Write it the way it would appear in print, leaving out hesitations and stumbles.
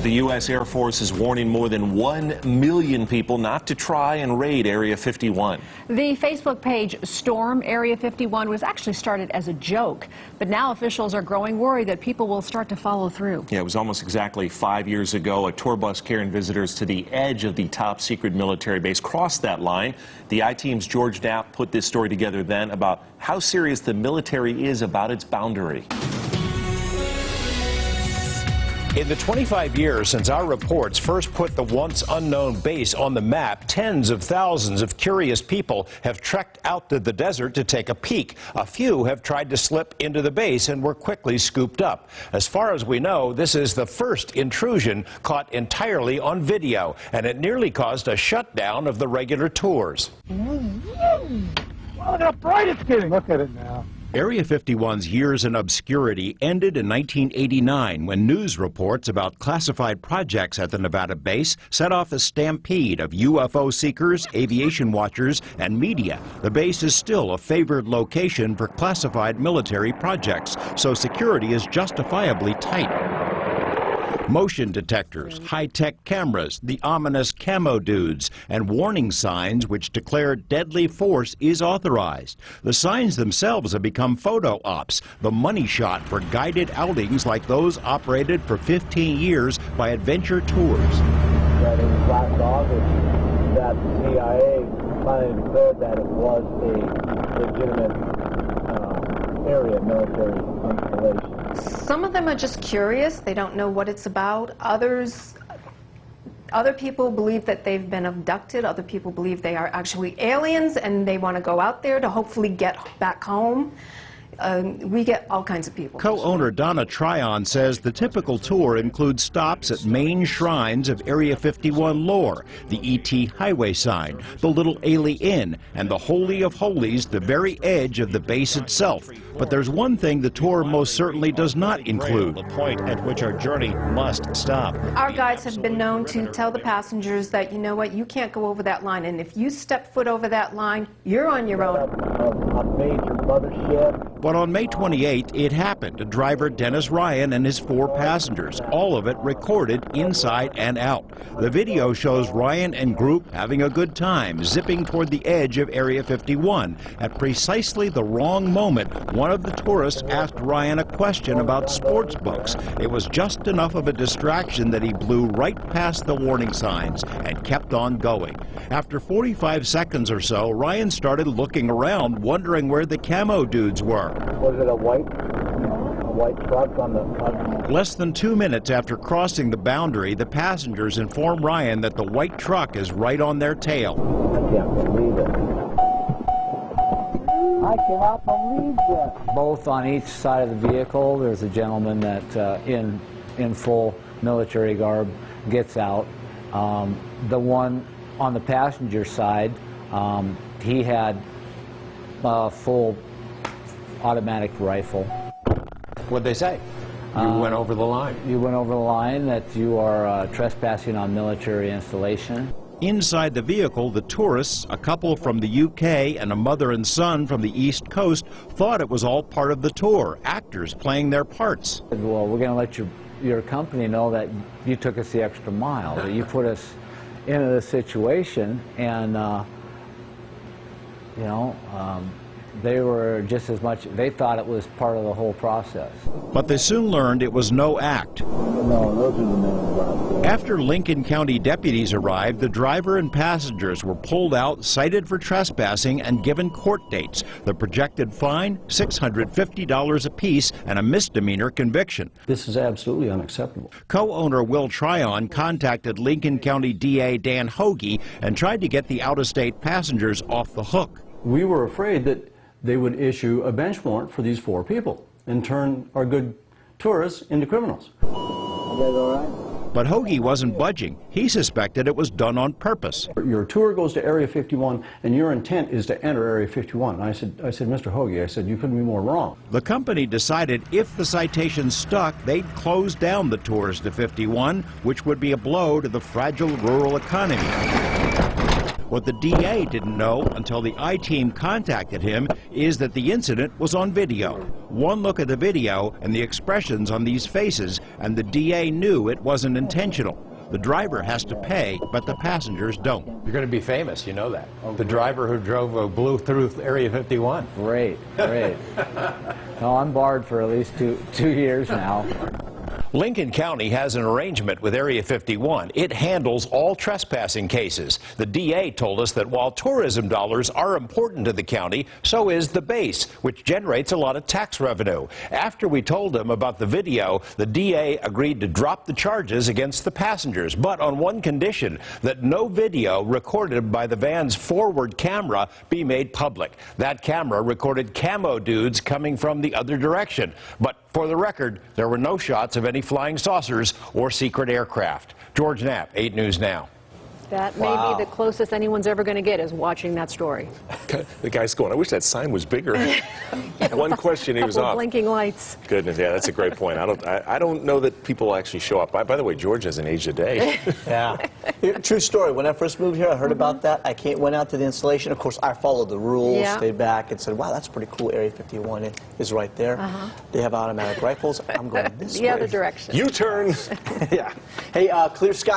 The U.S. Air Force is warning more than 1 million people not to try and raid Area 51. The Facebook page Storm Area 51 was actually started as a joke, but now officials are growing worried that people will start to follow through. Yeah, it was almost exactly 5 years ago. A tour bus carrying visitors to the edge of the top secret military base crossed that line. The I-Team's George Knapp put this story together then about how serious the military is about its boundary. In the 25 years since our reports first put the once unknown base on the map, tens of thousands of curious people have trekked out to the desert to take a peek. A few have tried to slip into the base and were quickly scooped up. As far as we know, this is the first intrusion caught entirely on video, and it nearly caused a shutdown of the regular tours. Well, look how bright it's getting. Look at it now. Area 51's years in obscurity ended in 1989 when news reports about classified projects at the Nevada base set off a stampede of UFO seekers, aviation watchers, and media. The base is still a favored location for classified military projects, so security is justifiably tight. Motion detectors, high-tech cameras, the ominous camo dudes, and warning signs which declare deadly force is authorized. The signs themselves have become photo ops, the money shot for guided outings like those operated for 15 years by Adventure Tours. That in last August, that the CIA finally declared that it was a legitimate area, military installation. Some of them are just curious. They don't know what it's about. Other people believe that they've been abducted. Other people believe they are actually aliens and they want to go out there to hopefully get back home. We get all kinds of people. Co-owner Donna Tryon says the typical tour includes stops at main shrines of Area 51 lore, the E.T. highway sign, the Little Ailey Inn, and the Holy of Holies, the very edge of the base itself. But there's one thing the tour most certainly does not include. The point at which our journey must stop. Our guides have been known to tell the passengers that, you know what, you can't go over that line, and if you step foot over that line, you're on your own. A major mothership. But on May 28th, it happened. Driver Dennis Ryan and his 4 passengers, all of it recorded inside and out. The video shows Ryan and group having a good time, zipping toward the edge of Area 51. At precisely the wrong moment, one of the tourists asked Ryan a question about sports books. It was just enough of a distraction that he blew right past the warning signs and kept on going. After 45 seconds or so, Ryan started looking around, wondering where the camo dudes were. Was it a white truck on the... Less than 2 minutes after crossing the boundary, the passengers inform Ryan that the white truck is right on their tail. I can't believe it. I cannot believe this. Both on each side of the vehicle, there's a gentleman that in full military garb gets out. The one on the passenger side, he had a full automatic rifle. What'd they say? You went over the line. You went over the line, that you are trespassing on military installation. Inside the vehicle, the tourists, a couple from the UK and a mother and son from the East Coast, thought it was all part of the tour, actors playing their parts. Well, we're going to let your company know that you took us the extra mile, that you put us into this situation, and they were just as much, they thought it was part of the whole process. But they soon learned it was no act. No, those are the men right there. After Lincoln County deputies arrived, the driver and passengers were pulled out, cited for trespassing, and given court dates. The projected fine, $650 apiece, and a misdemeanor conviction. This is absolutely unacceptable. Co-owner Will Tryon contacted Lincoln County DA Dan Hoagie and tried to get the out-of-state passengers off the hook. We were afraid that they would issue a bench warrant for these 4 people and turn our good tourists into criminals. You guys all right? But Hoagie wasn't budging. He suspected it was done on purpose. Your tour goes to Area 51 and your intent is to enter Area 51. And I said, Mr. Hoagie, I said, you couldn't be more wrong. The company decided if the citations stuck, they'd close down the tours to 51, which would be a blow to the fragile rural economy. What the DA didn't know until the I-Team contacted him is that the incident was on video. One look at the video and the expressions on these faces, and the DA knew it wasn't intentional. The driver has to pay, but the passengers don't. You're going to be famous, you know that. The driver who blew through Area 51. Great, great. No, I'm barred for at least two years now. Lincoln County has an arrangement with Area 51. It handles all trespassing cases. The DA told us that while tourism dollars are important to the county, so is the base, which generates a lot of tax revenue. After we told him about the video, the DA agreed to drop the charges against the passengers, but on one condition, that no video recorded by the van's forward camera be made public. That camera recorded camo dudes coming from the other direction. But for the record, there were no shots of any flying saucers or secret aircraft. George Knapp, 8 News Now. That may be the closest anyone's ever going to get is watching that story. The guy's going, I wish that sign was bigger. One question, he was Couple off. Blinking lights. Goodness, yeah, that's a great point. I don't know that people actually show up. By the way, George hasn't aged a day. Yeah. True story. When I first moved here, I heard about that. I went out to the installation. Of course, I followed the rules, Yeah. stayed back, and said, wow, that's pretty cool. Area 51 is right there. They have automatic rifles. I'm going this way. The other direction. U-turn. Yeah. Hey, clear sky.